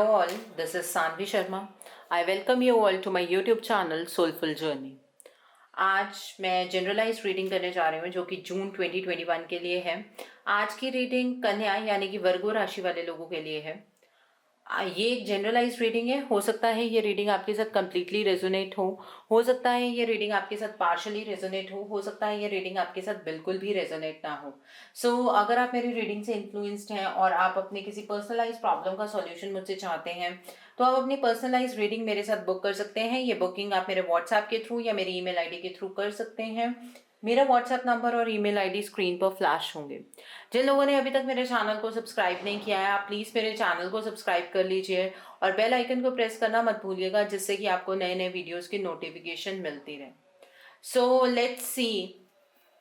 Hello all, this is Sanvi Sharma. I welcome you all to my YouTube channel Soulful Journey. आज मैं generalise reading करने जा रही हूँ जो कि जून 2021 के लिए है। आज की रीडिंग कन्या यानी कि वर्गो राशि वाले लोगों के लिए है। ये एक जनरलाइज रीडिंग है। हो सकता है ये रीडिंग आपके साथ कंप्लीटली रेजोनेट हो सकता है ये रीडिंग आपके साथ पार्शली रेजोनेट हो सकता है ये रीडिंग आपके साथ बिल्कुल भी रेजोनेट ना हो। सो अगर आप मेरी रीडिंग से इन्फ्लुएंस्ड हैं और आप अपने किसी पर्सनलाइज प्रॉब्लम का सॉल्यूशन मुझसे चाहते हैं तो आप अपनी पर्सनलाइज रीडिंग मेरे साथ बुक कर सकते हैं। ये बुकिंग आप मेरे व्हाट्सएप के थ्रू या मेरी ईमेल आईडी के थ्रू कर सकते हैं। मेरा व्हाट्सएप नंबर और ईमेल आईडी स्क्रीन पर फ्लैश होंगे। जिन लोगों ने अभी तक मेरे चैनल को सब्सक्राइब नहीं किया है आप प्लीज़ मेरे चैनल को सब्सक्राइब कर लीजिए और बेल आइकन को प्रेस करना मत भूलिएगा जिससे कि आपको नए नए वीडियोस की नोटिफिकेशन मिलती रहे। सो लेट्स सी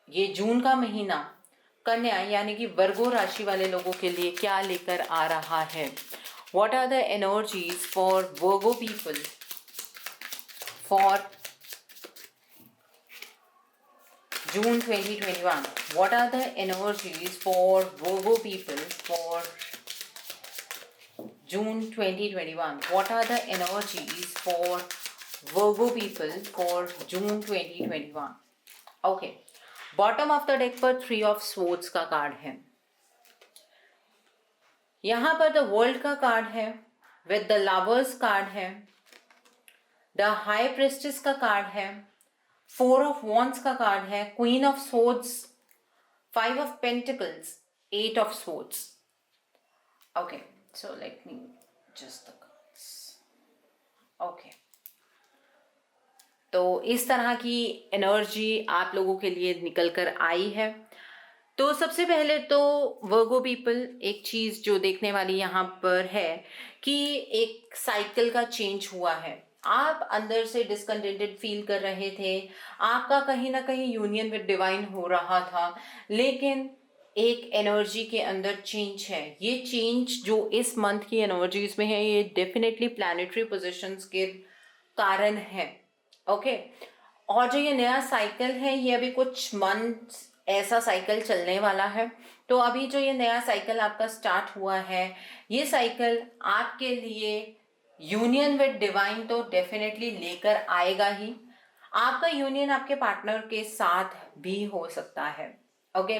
ये जून का महीना कन्या यानी कि वर्गो राशि वाले लोगों के लिए क्या लेकर आ रहा है। What are the energies for Virgo people for June 2021. What are the energies for Virgo people for June 2021? What are the energies for Virgo people for June 2021? Okay. Bottom of the deck पर 3 of swords का card है। यहां पर the world का card है with the lovers card है, the high priestess का card है, 4 ऑफ वॉन्ड्स का कार्ड है, queen of swords, 5 of pentacles, 8 of swords. Okay, so let me just the cards. Okay, तो इस तरह की एनर्जी आप लोगों के लिए निकल कर आई है। तो सबसे पहले तो वर्गो पीपल एक चीज़ जो देखने वाली यहाँ पर है कि एक साइकिल का चेंज हुआ है। आप अंदर से डिसकंटेंटेड फील कर रहे थे, आपका कहीं ना कहीं यूनियन विद डिवाइन हो रहा था, लेकिन एक एनर्जी के अंदर चेंज है। ये चेंज जो इस मंथ की एनर्जीज में है ये डेफिनेटली प्लैनेटरी पोजीशंस के कारण है। ओके, और जो ये नया साइकिल है ये अभी कुछ मंथ ऐसा साइकिल चलने वाला है। तो अभी जो ये नया साइकिल आपका स्टार्ट हुआ है ये साइकिल आपके लिए यूनियन विद डिवाइन तो डेफिनेटली लेकर आएगा ही। आपका यूनियन आपके पार्टनर के साथ भी हो सकता है। ओके,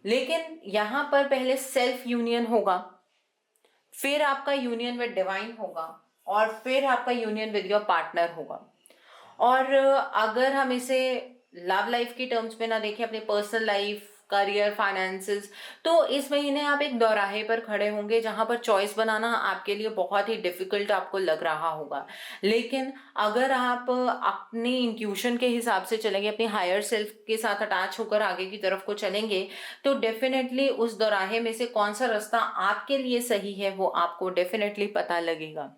लेकिन यहाँ पर पहले सेल्फ यूनियन होगा, फिर आपका यूनियन विद डिवाइन होगा और फिर आपका यूनियन विद योर पार्टनर होगा। और अगर हम इसे लव लाइफ की टर्म्स में ना देखें, अपने पर्सनल लाइफ, करियर, फाइनेंसेस, तो इस महीने आप एक दौराहे पर खड़े होंगे जहां पर चॉइस बनाना आपके लिए बहुत ही डिफिकल्ट आपको लग रहा होगा। लेकिन अगर आप अपने इंट्यूशन के हिसाब से चलेंगे, अपने हायर सेल्फ के साथ अटैच होकर आगे की तरफ को चलेंगे तो डेफिनेटली उस दौराहे में से कौन सा रास्ता आपके लिए सही है वो आपको डेफिनेटली पता लगेगा।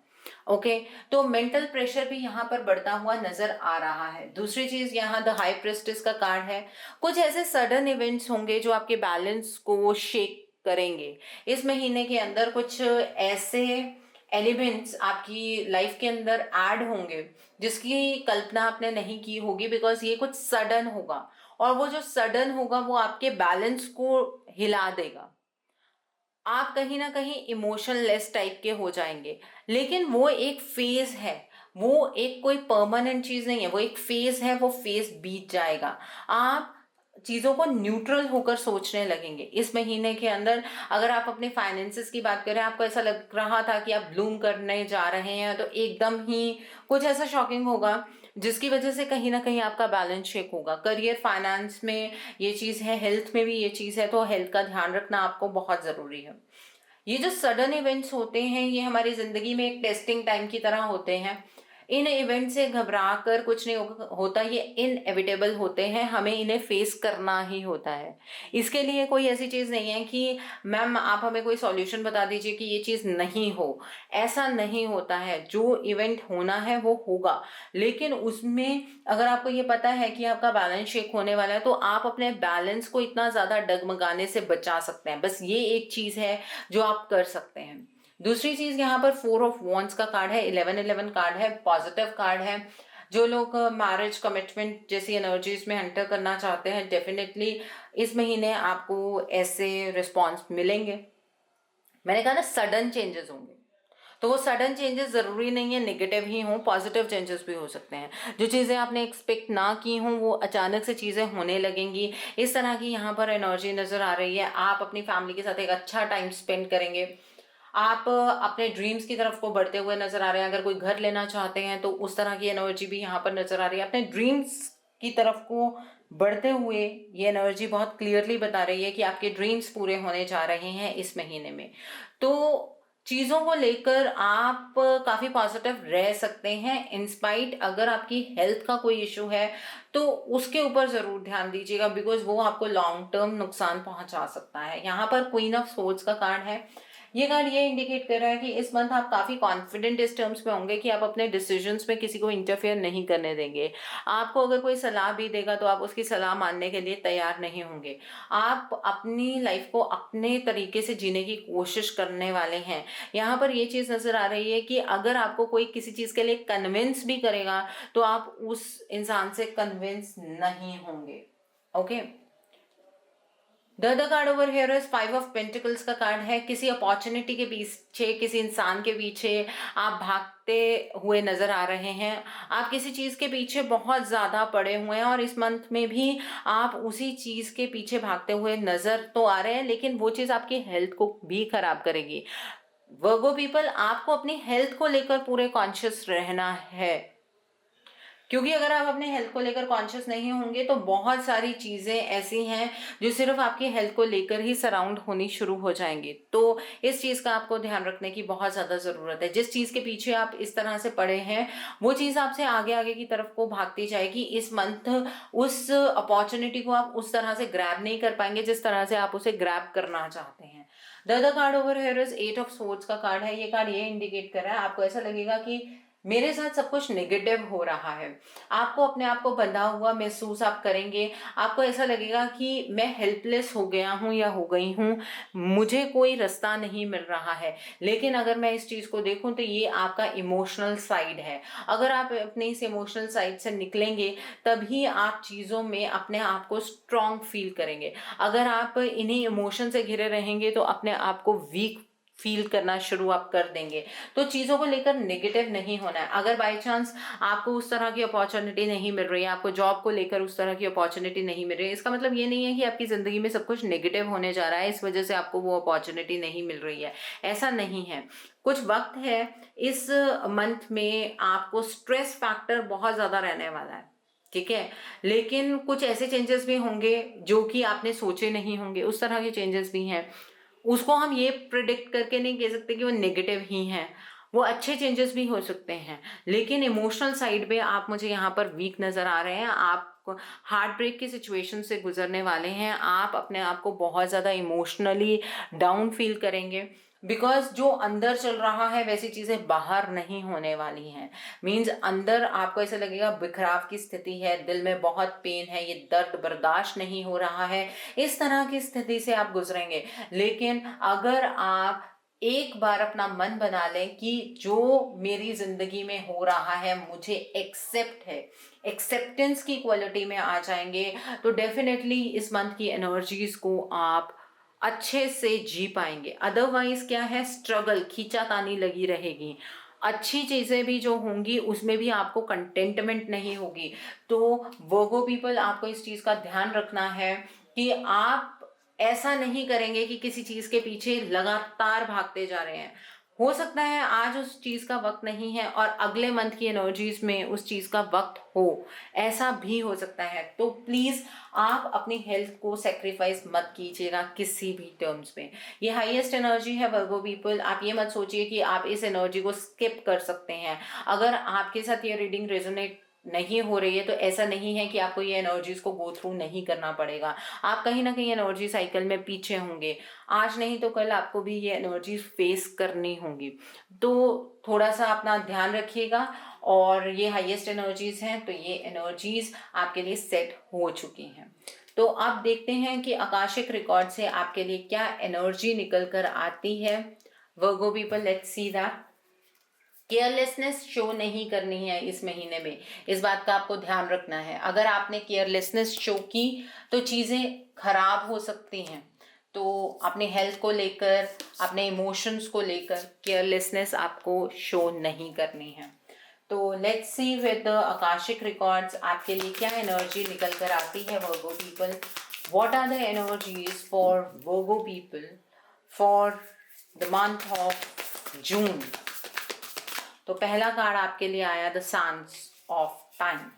ओके, तो मेंटल प्रेशर भी यहाँ पर बढ़ता हुआ नजर आ रहा है। दूसरी चीज यहाँ द हाई प्रेस्टिस का कार्ड है। कुछ ऐसे सडन इवेंट्स होंगे जो आपके बैलेंस को शेक करेंगे। इस महीने के अंदर कुछ ऐसे एलिमेंट्स आपकी लाइफ के अंदर ऐड होंगे जिसकी कल्पना आपने नहीं की होगी, बिकॉज ये कुछ सडन होगा और वो जो सडन होगा वो आपके बैलेंस को हिला देगा। आप कहीं ना कहीं इमोशनलेस टाइप के हो जाएंगे, लेकिन वो एक फेज है, वो एक कोई परमानेंट चीज नहीं है, वो एक फेज है, वो फेज बीत जाएगा। आप चीज़ों को न्यूट्रल होकर सोचने लगेंगे इस महीने के अंदर। अगर आप अपने फाइनेंसेस की बात करें, आपको ऐसा लग रहा था कि आप ब्लूम करने जा रहे हैं, तो एकदम ही कुछ ऐसा शॉकिंग होगा जिसकी वजह से कहीं ना कहीं आपका बैलेंस शेक होगा। करियर, फाइनेंस में ये चीज़ है, हेल्थ में भी ये चीज़ है, तो हेल्थ का ध्यान रखना आपको बहुत ज़रूरी है। ये जो सडन इवेंट्स होते हैं ये हमारी ज़िंदगी में एक टेस्टिंग टाइम की तरह होते हैं। इन इवेंट से घबरा कर कुछ नहीं होता, ये इनएविटेबल होते हैं, हमें इन्हें फेस करना ही होता है। इसके लिए कोई ऐसी चीज़ नहीं है कि मैम आप हमें कोई सॉल्यूशन बता दीजिए कि ये चीज़ नहीं हो। ऐसा नहीं होता है, जो इवेंट होना है वो होगा, लेकिन उसमें अगर आपको ये पता है कि आपका बैलेंस शेक होने वाला है तो आप अपने बैलेंस को इतना ज़्यादा डगमगाने से बचा सकते हैं। बस ये एक चीज़ है जो आप कर सकते हैं। दूसरी चीज यहाँ पर 4 ऑफ वॉन्ड्स का कार्ड है, 11-11 कार्ड है, पॉजिटिव कार्ड है। जो लोग मैरिज, कमिटमेंट जैसी एनर्जीज में एंटर करना चाहते हैं डेफिनेटली इस महीने आपको ऐसे रिस्पॉन्स मिलेंगे। मैंने कहा ना सडन चेंजेस होंगे, तो वो सडन चेंजेस ज़रूरी नहीं है नेगेटिव ही हों, पॉजिटिव चेंजेस भी हो सकते हैं। जो चीज़ें आपने एक्सपेक्ट ना की हों वो अचानक से चीज़ें होने लगेंगी। इस तरह की यहाँ पर एनर्जी नज़र आ रही है। आप अपनी फैमिली के साथ एक अच्छा टाइम स्पेंड करेंगे। आप अपने ड्रीम्स की तरफ को बढ़ते हुए नज़र आ रहे हैं। अगर कोई घर लेना चाहते हैं तो उस तरह की एनर्जी भी यहाँ पर नज़र आ रही है। अपने ड्रीम्स की तरफ को बढ़ते हुए ये एनर्जी बहुत क्लियरली बता रही है कि आपके ड्रीम्स पूरे होने जा रहे हैं इस महीने में। तो चीज़ों को लेकर आप काफ़ी पॉजिटिव रह सकते हैं। इंस्पाइट अगर आपकी हेल्थ का कोई इशू है तो उसके ऊपर ज़रूर ध्यान दीजिएगा, बिकॉज वो आपको लॉन्ग टर्म नुकसान पहुंचा सकता है। यहाँ पर क्वीन ऑफ सोर्ड्स का कार्ड है। ये कार्ड ये इंडिकेट कर रहा है कि इस मंथ आप काफ़ी कॉन्फिडेंट इस टर्म्स में होंगे कि आप अपने डिसीजंस में किसी को इंटरफेयर नहीं करने देंगे। आपको अगर कोई सलाह भी देगा तो आप उसकी सलाह मानने के लिए तैयार नहीं होंगे। आप अपनी लाइफ को अपने तरीके से जीने की कोशिश करने वाले हैं। यहाँ पर ये चीज़ नज़र आ रही है कि अगर आपको कोई किसी चीज़ के लिए कन्विंस भी करेगा तो आप उस इंसान से कन्विंस नहीं होंगे। Okay, the other card over here is 5 of pentacles का कार्ड है। किसी अपॉर्चुनिटी के पीछे, किसी इंसान के पीछे आप भागते हुए नजर आ रहे हैं। आप किसी चीज के पीछे बहुत ज्यादा पड़े हुए हैं और इस मंथ में भी आप उसी चीज के पीछे भागते हुए नजर तो आ रहे हैं, लेकिन वो चीज आपकी हेल्थ को भी खराब करेगी। वर्गो पीपल, आपको अपनी हेल्थ को लेकर पूरे कॉन्शियस रहना है, क्योंकि अगर आप अपने हेल्थ को लेकर कॉन्शियस नहीं होंगे तो बहुत सारी चीज़ें ऐसी हैं जो सिर्फ आपकी हेल्थ को लेकर ही सराउंड होनी शुरू हो जाएंगी। तो इस चीज़ का आपको ध्यान रखने की बहुत ज़्यादा ज़रूरत है। जिस चीज़ के पीछे आप इस तरह से पड़े हैं वो चीज़ आपसे आगे आगे की तरफ को भागती जाएगी। इस मंथ उस अपॉर्चुनिटी को आप उस तरह से ग्रैब नहीं कर पाएंगे जिस तरह से आप उसे ग्रैब करना चाहते हैं। The other card over here is 8 of swords का कार्ड है। ये कार्ड ये इंडिकेट कर रहा है आपको ऐसा लगेगा कि मेरे साथ सब कुछ नेगेटिव हो रहा है। आपको अपने आप को बंधा हुआ महसूस आप करेंगे। आपको ऐसा लगेगा कि मैं हेल्पलेस हो गया हूँ या हो गई हूँ, मुझे कोई रास्ता नहीं मिल रहा है। लेकिन अगर मैं इस चीज़ को देखूं तो ये आपका इमोशनल साइड है। अगर आप अपने इस इमोशनल साइड से निकलेंगे तभी आप चीज़ों में अपने आप को स्ट्रांग फील करेंगे। अगर आप इन्हीं इमोशन से घिरे रहेंगे तो अपने आप को वीक फील करना शुरू आप कर देंगे। तो चीज़ों को लेकर नेगेटिव नहीं होना है। अगर बाय चांस आपको उस तरह की अपॉर्चुनिटी नहीं मिल रही है, आपको जॉब को लेकर उस तरह की अपॉर्चुनिटी नहीं मिल रही है, इसका मतलब ये नहीं है कि आपकी ज़िंदगी में सब कुछ नेगेटिव होने जा रहा है, इस वजह से आपको वो अपॉर्चुनिटी नहीं मिल रही है। ऐसा नहीं है। कुछ वक्त है इस मंथ में आपको स्ट्रेस फैक्टर बहुत ज़्यादा रहने वाला है, ठीक है, लेकिन कुछ ऐसे चेंजेस भी होंगे जो कि आपने सोचे नहीं होंगे, उस तरह के चेंजेस भी हैं। उसको हम ये प्रिडिक्ट करके नहीं कह सकते कि वो नेगेटिव ही हैं, वो अच्छे चेंजेस भी हो सकते हैं। लेकिन इमोशनल साइड पे आप मुझे यहाँ पर वीक नज़र आ रहे हैं। आप हार्ट ब्रेक की सिचुएशन से गुजरने वाले हैं। आप अपने आप को बहुत ज़्यादा इमोशनली डाउन फील करेंगे, बिकॉज जो अंदर चल रहा है वैसी चीज़ें बाहर नहीं होने वाली हैं। मीन्स अंदर आपको ऐसा लगेगा बिखराव की स्थिति है, दिल में बहुत पेन है, ये दर्द बर्दाश्त नहीं हो रहा है, इस तरह की स्थिति से आप गुजरेंगे। लेकिन अगर आप एक बार अपना मन बना लें कि जो मेरी जिंदगी में हो रहा है मुझे एक्सेप्ट है, एक्सेप्टेंस की क्वालिटी में आ जाएंगे, तो डेफिनेटली इस मंथ की एनर्जीज को आप अच्छे से जी पाएंगे। अदरवाइज क्या है, स्ट्रगल, खींचातानी लगी रहेगी। अच्छी चीज़ें भी जो होंगी उसमें भी आपको कंटेंटमेंट नहीं होगी। तो वर्गो पीपल, आपको इस चीज़ का ध्यान रखना है कि आप ऐसा नहीं करेंगे कि किसी चीज़ के पीछे लगातार भागते जा रहे हैं। हो सकता है आज उस चीज़ का वक्त नहीं है और अगले मंथ की एनर्जीज में उस चीज़ का वक्त हो, ऐसा भी हो सकता है। तो प्लीज़ आप अपनी हेल्थ को सेक्रीफाइस मत कीजिएगा किसी भी टर्म्स में। ये हाईएस्ट एनर्जी है वर्गो पीपल। आप ये मत सोचिए कि आप इस एनर्जी को स्किप कर सकते हैं। अगर आपके साथ ये रीडिंग रेजोनेट नहीं हो रही है तो ऐसा नहीं है कि आपको ये एनर्जीज को गो थ्रू नहीं करना पड़ेगा। आप कहीं ना कहीं एनर्जी साइकिल में पीछे होंगे, आज नहीं तो कल आपको भी ये एनर्जीज फेस करनी होंगी। तो थोड़ा सा अपना ध्यान रखिएगा। और ये हाईएस्ट एनर्जीज हैं तो ये एनर्जीज आपके लिए सेट हो चुकी हैं। तो अब देखते हैं कि आकाशिक रिकॉर्ड से आपके लिए क्या एनर्जी निकल कर आती है। Virgo people, let's see that. Carelessness show नहीं करनी है इस महीने में, इस बात का आपको ध्यान रखना है। अगर आपने केयरलेसनेस शो की तो चीज़ें खराब हो सकती हैं। तो अपने हेल्थ को लेकर, अपने इमोशंस को लेकर केयरलेसनेस आपको शो नहीं करनी है। तो let's see with the Akashic records आपके लिए क्या एनर्जी निकल कर आती है Virgo people. What are the energies for Virgo people for the month of June. तो पहला कार्ड आपके लिए आया the sands of time.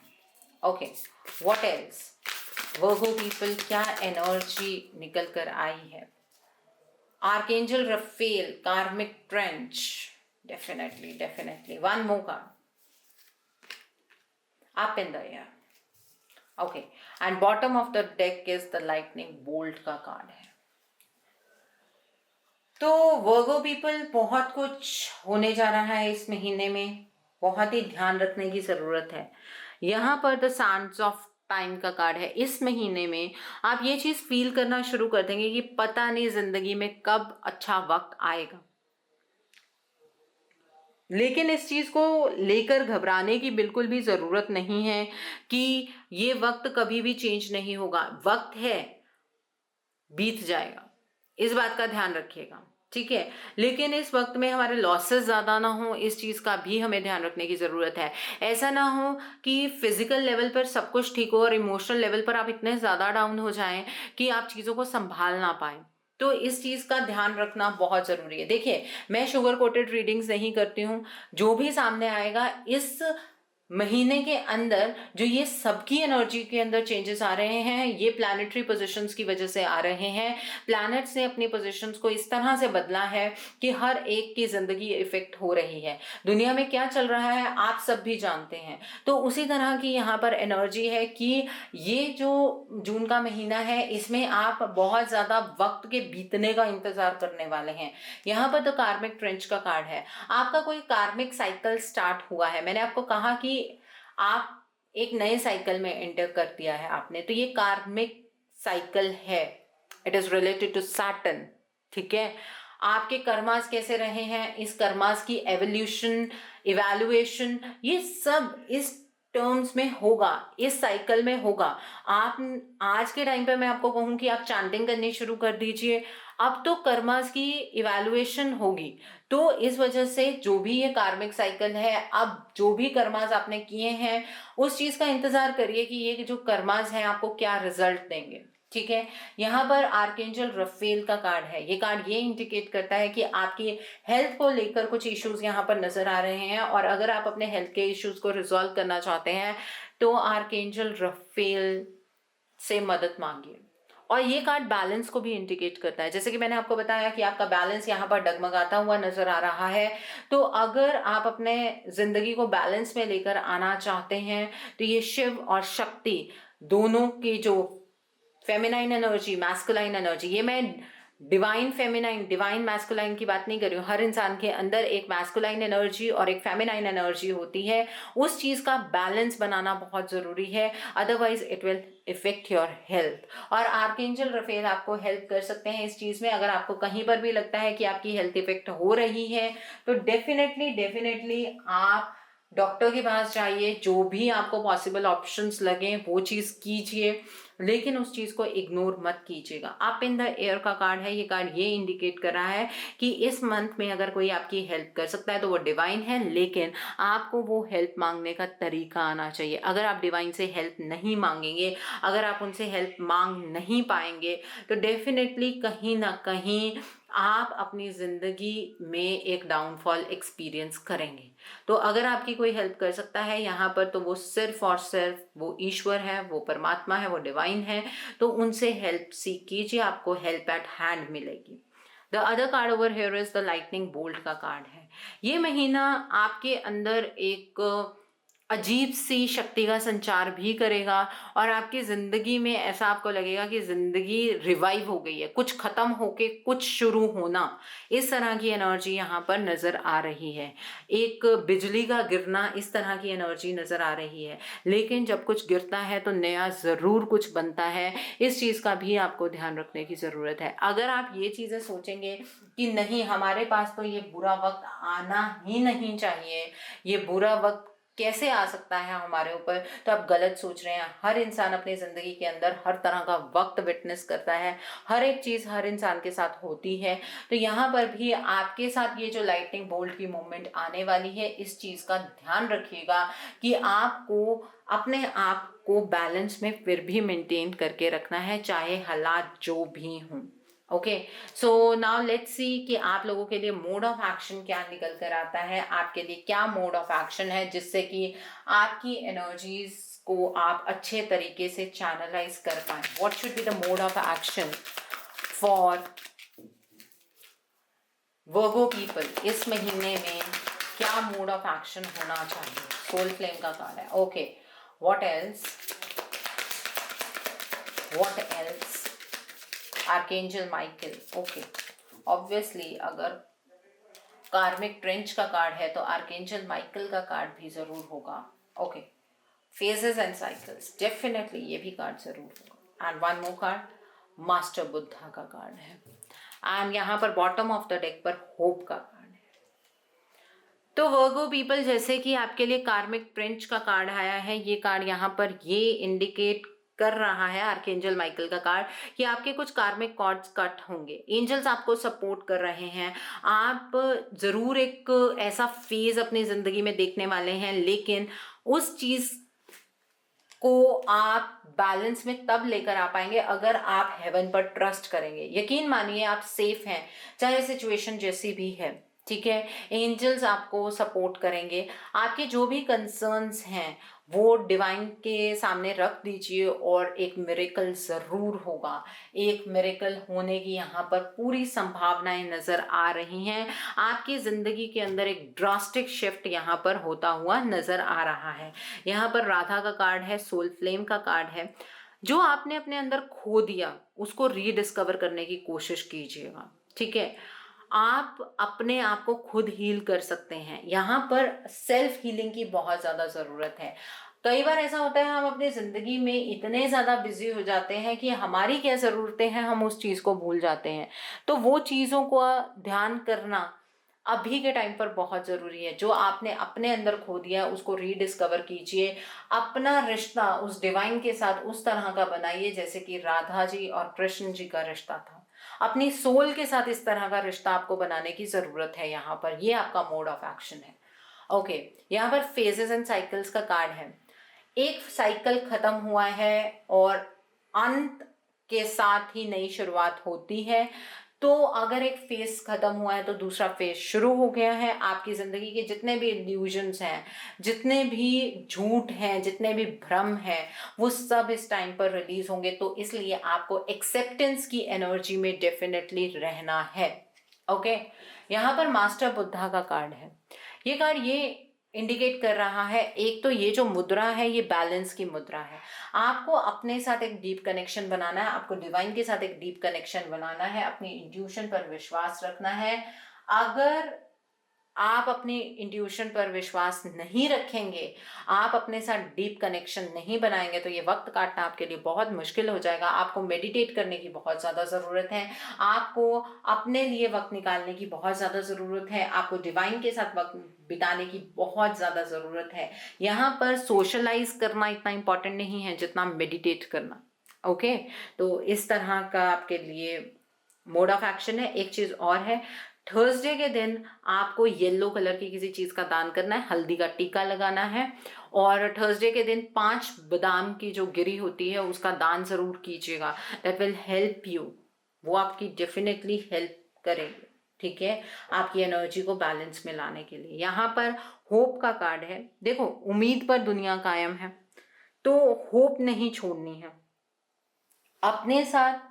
Okay, what else Virgo people क्या एनर्जी निकल कर आई है। Archangel Raphael, karmic trench, definitely one more card, up in the air. Okay, and bottom of the deck is the lightning bolt का card है। तो वर्गो people बहुत कुछ होने जा रहा है इस महीने में, बहुत ही ध्यान रखने की ज़रूरत है। यहाँ पर द सैंड्स ऑफ टाइम का कार्ड है। इस महीने में आप ये चीज़ फील करना शुरू कर देंगे कि पता नहीं ज़िंदगी में कब अच्छा वक्त आएगा, लेकिन इस चीज़ को लेकर घबराने की बिल्कुल भी ज़रूरत नहीं है कि ये वक्त कभी भी चेंज नहीं होगा। वक्त है, बीत जाएगा, इस बात का ध्यान रखिएगा, ठीक है। लेकिन इस वक्त में हमारे लॉसेस ज़्यादा ना हो, इस चीज़ का भी हमें ध्यान रखने की ज़रूरत है। ऐसा ना हो कि फिजिकल लेवल पर सब कुछ ठीक हो और इमोशनल लेवल पर आप इतने ज़्यादा डाउन हो जाएं कि आप चीज़ों को संभाल ना पाएं। तो इस चीज़ का ध्यान रखना बहुत ज़रूरी है। देखिए, मैं शुगर कोटेड रीडिंग्स नहीं करती हूँ। जो भी सामने आएगा इस महीने के अंदर, जो ये सबकी एनर्जी के अंदर चेंजेस आ रहे हैं, ये प्लैनेटरी पोजीशंस की वजह से आ रहे हैं। प्लैनेट्स ने अपनी पोजीशंस को इस तरह से बदला है कि हर एक की ज़िंदगी इफेक्ट हो रही है। दुनिया में क्या चल रहा है आप सब भी जानते हैं। तो उसी तरह की यहाँ पर एनर्जी है कि ये जो जून का महीना है, इसमें आप बहुत ज़्यादा वक्त के बीतने का इंतज़ार करने वाले हैं। यहाँ पर तो कार्मिक ट्रेंच का कार्ड है। आपका कोई कार्मिक साइकिल स्टार्ट हुआ है। मैंने आपको कहा कि आप एक नए साइकिल में एंटर कर दिया है आपने, तो ये कार्मिक साइकिल है। It is related to Saturn, ठीक है। आपके कर्मास कैसे रहे हैं, इस कर्मास की एवोल्यूशन, इवैल्यूएशन, ये सब इस टर्म्स में होगा, इस साइकिल में होगा। आप आज के टाइम पे मैं आपको कहूँ कि आप चैंटिंग करनी शुरू कर दीजिए। अब तो कर्मास की इवैल्यूएशन होगी। तो इस वजह से जो भी ये कार्मिक साइकिल है, अब जो भी कर्मास आपने किए हैं उस चीज़ का इंतज़ार करिए कि ये जो कर्मास हैं आपको क्या रिजल्ट देंगे, ठीक है। यहाँ पर आर्कएंजल रफेल का कार्ड है। ये कार्ड ये इंडिकेट करता है कि आपकी हेल्थ को लेकर कुछ इश्यूज यहाँ पर नजर आ रहे हैं, और अगर आप अपने हेल्थ के इश्यूज को रिजॉल्व करना चाहते हैं तो आर्कएंजल रफेल से मदद मांगिए। और ये कार्ड बैलेंस को भी इंडिकेट करता है। जैसे कि मैंने आपको बताया कि आपका बैलेंस यहाँ पर डगमगाता हुआ नजर आ रहा है। तो अगर आप अपने जिंदगी को बैलेंस में लेकर आना चाहते हैं तो ये शिव और शक्ति दोनों की जो फेमिनाइन एनर्जी, मैस्कुलाइन एनर्जी, ये मैं डिवाइन फेमिनाइन, डिवाइन मैस्कुलाइन की बात नहीं कर रही हूँ। हर इंसान के अंदर एक मैस्कुलाइन एनर्जी और एक फेमिनाइन एनर्जी होती है। उस चीज़ का बैलेंस बनाना बहुत ज़रूरी है, otherwise it will effect your health. और आर्कएंजल रफेल आपको हेल्प कर सकते हैं इस चीज़ में। अगर आपको कहीं पर भी लगता है कि आपकी हेल्थ इफेक्ट हो रही है तो डेफिनेटली आप डॉक्टर के पास जाइए। जो भी आपको पॉसिबल ऑप्शंस लगे वो चीज़ कीजिए, लेकिन उस चीज़ को इग्नोर मत कीजिएगा। अप इन द एयर का कार्ड है। ये कार्ड ये इंडिकेट कर रहा है कि इस मंथ में अगर कोई आपकी हेल्प कर सकता है तो वो डिवाइन है, लेकिन आपको वो हेल्प मांगने का तरीका आना चाहिए। अगर आप डिवाइन से हेल्प नहीं मांगेंगे, अगर आप उनसे हेल्प मांग नहीं पाएंगे तो डेफिनेटली कहीं ना कहीं आप अपनी ज़िंदगी में एक डाउनफॉल एक्सपीरियंस करेंगे। तो अगर आपकी कोई हेल्प कर सकता है यहाँ पर तो वो सिर्फ और सिर्फ वो ईश्वर है, वो परमात्मा है, वो डिवाइन है। तो उनसे हेल्प सीख कीजिए, आपको हेल्प एट हैंड मिलेगी। The other card over here is the lightning bolt का कार्ड है। ये महीना आपके अंदर एक अजीब सी शक्ति का संचार भी करेगा और आपकी ज़िंदगी में ऐसा आपको लगेगा कि ज़िंदगी रिवाइव हो गई है, कुछ ख़त्म होके कुछ शुरू होना, इस तरह की एनर्जी यहाँ पर नज़र आ रही है। एक बिजली का गिरना, इस तरह की एनर्जी नज़र आ रही है। लेकिन जब कुछ गिरता है तो नया ज़रूर कुछ बनता है, इस चीज़ का भी आपको ध्यान रखने की ज़रूरत है। अगर आप ये चीज़ें सोचेंगे कि नहीं हमारे पास तो ये बुरा वक्त आना ही नहीं चाहिए, ये बुरा वक्त कैसे आ सकता है हमारे ऊपर, तो आप गलत सोच रहे हैं। हर इंसान अपनी ज़िंदगी के अंदर हर तरह का वक्त विटनेस करता है, हर एक चीज़ हर इंसान के साथ होती है। तो यहाँ पर भी आपके साथ ये जो लाइटनिंग बोल्ट की मूवमेंट आने वाली है, इस चीज़ का ध्यान रखिएगा कि आपको अपने आप को बैलेंस में फिर भी मेंटेन करके रखना है, चाहे हालात जो भी हों। Okay, so now let's see कि आप लोगों के लिए मोड ऑफ एक्शन क्या निकल कर आता है, आपके लिए क्या मोड ऑफ एक्शन है जिससे कि आपकी एनर्जीज को आप अच्छे तरीके से चैनलाइज कर पाए। What should be the mode of action for Virgo people, इस महीने में क्या मोड ऑफ एक्शन होना चाहिए? सोल फ्लेम का कार्ड है। Okay, what else, what else, archangel Michael. Okay, obviously अगर कार्मिक ट्रेंच का कार्ड है तो आर्कएंजल माइकल का कार्ड भी जरूर होगा। Okay, phases and cycles, definitely ये भी कार्ड जरूर होगा। And one more card, master Buddha का कार्ड है। एंड यहाँ पर बॉटम ऑफ द डेक पर होप का कार्ड है। तो वर्गो पीपल, जैसे कि आपके लिए कार्मिक ट्रेंच का कार्ड आया है, ये कार्ड यहाँ पर ये इंडिकेट कर रहा है, आर्कएंजल माइकल का कार्ड, कि आपके कुछ कार्मिक कॉर्ड्स कट होंगे, एंजल्स आपको सपोर्ट कर रहे हैं, आप जरूर एक ऐसा फेज अपनी जिंदगी में देखने वाले हैं, लेकिन उस चीज को आप बैलेंस में तब लेकर आ पाएंगे अगर आप हेवन पर ट्रस्ट करेंगे। यकीन मानिए आप सेफ हैं, चाहे सिचुएशन जैसी भी है, ठीक है। एंजल्स आपको सपोर्ट करेंगे, आपके जो भी कंसर्न्स हैं वो डिवाइन के सामने रख दीजिए और एक मिरेकल ज़रूर होगा। एक मिरेकल होने की यहाँ पर पूरी संभावनाएं नज़र आ रही हैं। आपकी ज़िंदगी के अंदर एक ड्रास्टिक शिफ्ट यहाँ पर होता हुआ नज़र आ रहा है। यहाँ पर राधा का कार्ड है, सोल फ्लेम का कार्ड है। जो आपने अपने अंदर खो दिया उसको रीडिस्कवर करने की कोशिश कीजिएगा, ठीक है। आप अपने आप को खुद हील कर सकते हैं, यहाँ पर सेल्फ हीलिंग की बहुत ज़्यादा ज़रूरत है। कई बार ऐसा होता है हम अपनी ज़िंदगी में इतने ज़्यादा बिजी हो जाते हैं कि हमारी क्या ज़रूरतें हैं हम उस चीज़ को भूल जाते हैं। तो वो चीज़ों को ध्यान करना अभी के टाइम पर बहुत ज़रूरी है। जो आपने अपने अंदर खो दिया उसको रीडिस्कवर कीजिए, अपना रिश्ता उस डिवाइन के साथ उस तरह का बनाइए जैसे कि राधा जी और कृष्ण जी का रिश्ता था। अपनी सोल के साथ इस तरह का रिश्ता आपको बनाने की ज़रूरत है। यहाँ पर ये आपका मोड ऑफ एक्शन है। ओके, यहाँ पर फेजेस एंड साइकिल्स का कार्ड है। एक साइकिल खत्म हुआ है और अंत के साथ ही नई शुरुआत होती है। तो अगर एक फेज खत्म हुआ है तो दूसरा फेज शुरू हो गया है। आपकी जिंदगी के जितने भी इल्यूजन्स हैं, जितने भी झूठ हैं, जितने भी भ्रम हैं, वो सब इस टाइम पर रिलीज होंगे। तो इसलिए आपको एक्सेप्टेंस की एनर्जी में डेफिनेटली रहना है। ओके, यहाँ पर मास्टर बुद्धा का कार्ड है। ये कार्ड ये इंडिकेट कर रहा है, एक तो ये जो मुद्रा है ये बैलेंस की मुद्रा है। आपको अपने साथ एक डीप कनेक्शन बनाना है, आपको डिवाइन के साथ एक डीप कनेक्शन बनाना है, अपनी इंट्यूशन पर विश्वास रखना है। अगर आप अपनी इंट्यूशन पर विश्वास नहीं रखेंगे, आप अपने साथ डीप कनेक्शन नहीं बनाएंगे तो ये वक्त काटना आपके लिए बहुत मुश्किल हो जाएगा। आपको मेडिटेट करने की बहुत ज़्यादा ज़रूरत है, आपको अपने लिए वक्त निकालने की बहुत ज़्यादा ज़रूरत है, आपको डिवाइन के साथ वक्त बिताने की बहुत ज़्यादा ज़रूरत है। यहाँ पर सोशलाइज करना इतना इम्पॉर्टेंट नहीं है जितना मेडिटेट करना। ओके, तो इस तरह का आपके लिए मोड ऑफ एक्शन है। एक चीज़ और है, थर्सडे के दिन आपको येलो कलर की किसी चीज़ का दान करना है, हल्दी का टीका लगाना है। और थर्सडे के दिन 5 बादाम की जो गिरी होती है उसका दान ज़रूर कीजिएगा। दैट विल हेल्प यू, वो आपकी डेफिनेटली हेल्प करेंगे, ठीक है, आपकी एनर्जी को बैलेंस में लाने के लिए। यहाँ पर होप का कार्ड है। देखो, उम्मीद पर दुनिया कायम है, तो होप नहीं छोड़नी है। अपने साथ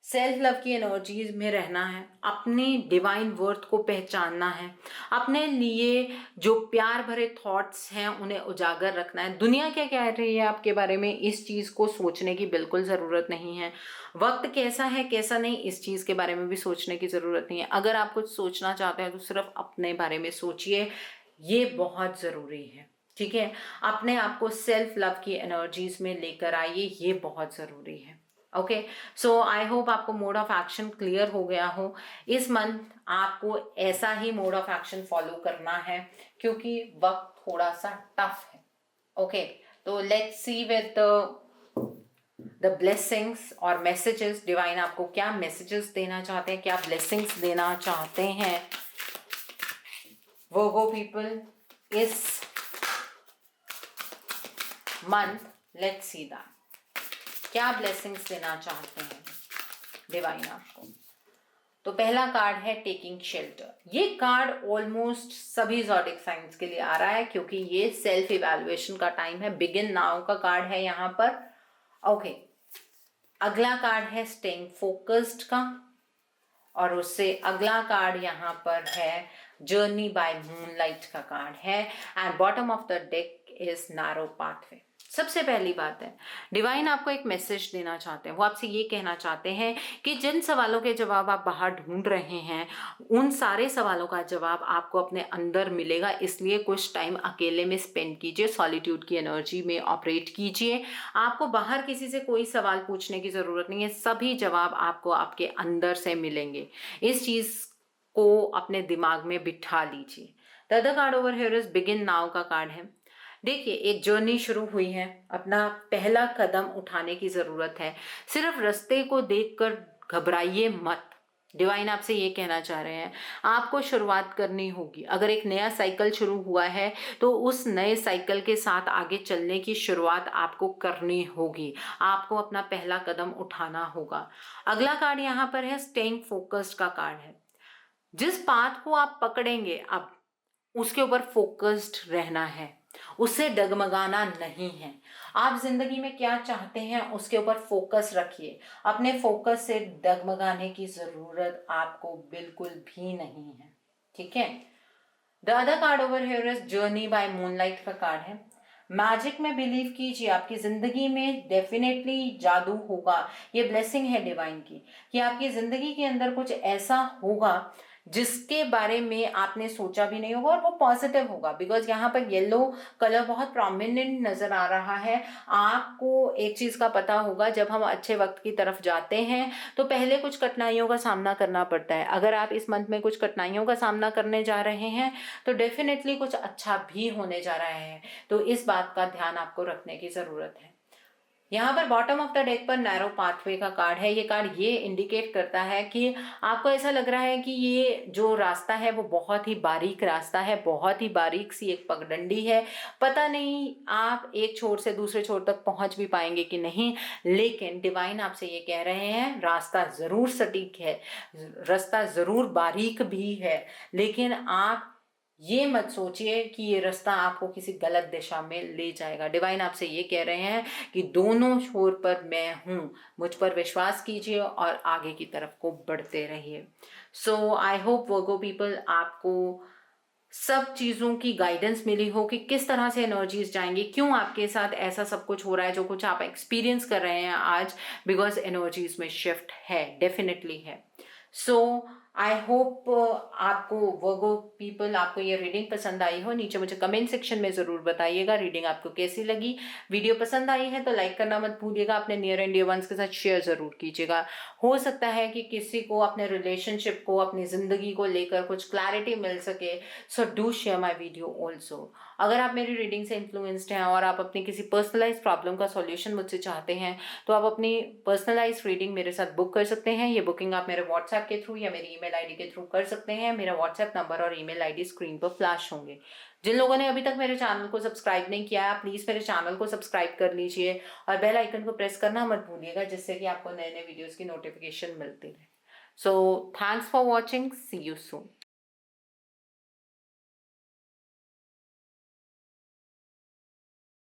सेल्फ लव की एनर्जीज में रहना है, अपनी डिवाइन वर्थ को पहचानना है, अपने लिए जो प्यार भरे थॉट्स हैं उन्हें उजागर रखना है। दुनिया क्या कह रही है आपके बारे में, इस चीज़ को सोचने की बिल्कुल ज़रूरत नहीं है। वक्त कैसा है कैसा नहीं, इस चीज़ के बारे में भी सोचने की ज़रूरत नहीं है। अगर आप कुछ सोचना चाहते हैं तो सिर्फ अपने बारे में सोचिए, ये बहुत ज़रूरी है, ठीक है। अपने आप को सेल्फ लव की एनर्जीज में लेकर आइए, ये बहुत ज़रूरी है। ओके, सो आई होप आपको मोड ऑफ एक्शन क्लियर हो गया हो। इस मंथ आपको ऐसा ही मोड ऑफ एक्शन फॉलो करना है क्योंकि वक्त थोड़ा सा टफ है। ओके, तो let's see with the blessings और मैसेजेस। डिवाइन आपको क्या मैसेजेस देना चाहते हैं, क्या ब्लेसिंग्स देना चाहते हैं वर्गो पीपल इस मंथ। लेट्स सी दैट, क्या ब्लेसिंग्स देना चाहते हैं डिवाइन आपको। तो पहला कार्ड है टेकिंग शेल्टर। ये कार्ड ऑलमोस्ट सभी ज़ोडिक साइंस के लिए आ रहा है क्योंकि ये सेल्फ इवैल्यूएशन का टाइम है। बिगिन नाउ का कार्ड है यहाँ पर। ओके, अगला कार्ड है स्टेइंग फोकस्ड का, और उससे अगला कार्ड यहाँ पर है जर्नी बाय मूनलाइट का कार्ड है। And bottom of the deck is narrow pathway. सबसे पहली बात है, डिवाइन आपको एक मैसेज देना चाहते हैं। वो आपसे ये कहना चाहते हैं कि जिन सवालों के जवाब आप बाहर ढूंढ रहे हैं उन सारे सवालों का जवाब आपको अपने अंदर मिलेगा। इसलिए कुछ टाइम अकेले में स्पेंड कीजिए, सॉलिट्यूड की एनर्जी में ऑपरेट कीजिए। आपको बाहर किसी से कोई सवाल पूछने की ज़रूरत नहीं है, सभी जवाब आपको आपके अंदर से मिलेंगे। इस चीज़ को अपने दिमाग में बिठा लीजिए। The other card over here is begin now का कार्ड है। देखिए, एक जर्नी शुरू हुई है, अपना पहला कदम उठाने की ज़रूरत है। सिर्फ रास्ते को देखकर घबराइए मत। डिवाइन आपसे ये कहना चाह रहे हैं, आपको शुरुआत करनी होगी। अगर एक नया साइकिल शुरू हुआ है तो उस नए साइकिल के साथ आगे चलने की शुरुआत आपको करनी होगी। आपको अपना पहला कदम उठाना होगा। अगला कार्ड यहाँ पर है स्टेइंग फोकस्ड का कार्ड है। जिस पाथ को आप पकड़ेंगे अब उसके ऊपर फोकस्ड रहना है, उससे डगमगाना नहीं है। आप जिंदगी में क्या चाहते हैं उसके ऊपर फोकस रखिए। अपने फोकस से डगमगाने की जरूरत आपको बिल्कुल भी नहीं है, ठीक है। The other card over here is journey by moonlight का कार्ड है। मैजिक में बिलीव कीजिए, आपकी जिंदगी में डेफिनेटली जादू होगा। ये ब्लेसिंग है डिवाइन की कि आपकी जिंदगी के अंदर कुछ ऐसा होगा जिसके बारे में आपने सोचा भी नहीं होगा, और वो पॉजिटिव होगा। बिकॉज यहाँ पर येलो कलर बहुत प्रोमिनेंट नजर आ रहा है। आपको एक चीज का पता होगा, जब हम अच्छे वक्त की तरफ जाते हैं तो पहले कुछ कठिनाइयों का सामना करना पड़ता है। अगर आप इस मंथ में कुछ कठिनाइयों का सामना करने जा रहे हैं तो डेफिनेटली कुछ अच्छा भी होने जा रहा है। तो इस बात का ध्यान आपको रखने की जरूरत है। यहाँ पर बॉटम ऑफ द डेक पर नैरो पाथवे का कार्ड है। ये कार्ड ये इंडिकेट करता है कि आपको ऐसा लग रहा है कि ये जो रास्ता है वो बहुत ही बारीक रास्ता है, बहुत ही बारीक सी एक पगडंडी है। पता नहीं आप एक छोर से दूसरे छोर तक पहुंच भी पाएंगे कि नहीं, लेकिन डिवाइन आपसे ये कह रहे हैं रास्ता जरूर सटीक है, रास्ता जरूर बारीक भी है, लेकिन आप ये मत सोचिए कि ये रास्ता आपको किसी गलत दिशा में ले जाएगा। डिवाइन आपसे ये कह रहे हैं कि दोनों छोर पर मैं हूँ, मुझ पर विश्वास कीजिए और आगे की तरफ को बढ़ते रहिए। सो आई होप वर्गो पीपल आपको सब चीज़ों की गाइडेंस मिली हो कि किस तरह से एनर्जीज जाएंगी, क्यों आपके साथ ऐसा सब कुछ हो रहा है जो कुछ आप एक्सपीरियंस कर रहे हैं आज। बिकॉज एनर्जीज में शिफ्ट है, डेफिनेटली है। सो आई होप आपको वर्गो पीपल आपको ये रीडिंग पसंद आई हो। नीचे मुझे कमेंट सेक्शन में ज़रूर बताइएगा रीडिंग आपको कैसी लगी। वीडियो पसंद आई है तो लाइक करना मत भूलिएगा, अपने नियर एंड डियर वंस के साथ शेयर ज़रूर कीजिएगा। हो सकता है कि किसी को अपने रिलेशनशिप को, अपनी ज़िंदगी को लेकर कुछ क्लैरिटी मिल सके। So do share my video also. अगर आप मेरी रीडिंग से इन्फ्लुएंस्ड हैं और आप अपनी किसी पर्सनलाइज प्रॉब्लम का सॉल्यूशन मुझसे चाहते हैं तो आप अपनी पर्सनलाइज रीडिंग मेरे साथ बुक कर सकते हैं। ये बुकिंग आप मेरे व्हाट्सएप के थ्रू या मेरी ईमेल आईडी के थ्रू कर सकते हैं। मेरा व्हाट्सएप नंबर और ईमेल आईडी स्क्रीन पर फ्लैश होंगे। जिन लोगों ने अभी तक मेरे चैनल को सब्सक्राइब नहीं किया है, प्लीज़ मेरे चैनल को सब्सक्राइब कर लीजिए और बेल आइकन को प्रेस करना मत भूलिएगा, जिससे कि आपको नए नए वीडियोज़ की नोटिफिकेशन मिलती रहे। So thanks for watching, see you soon.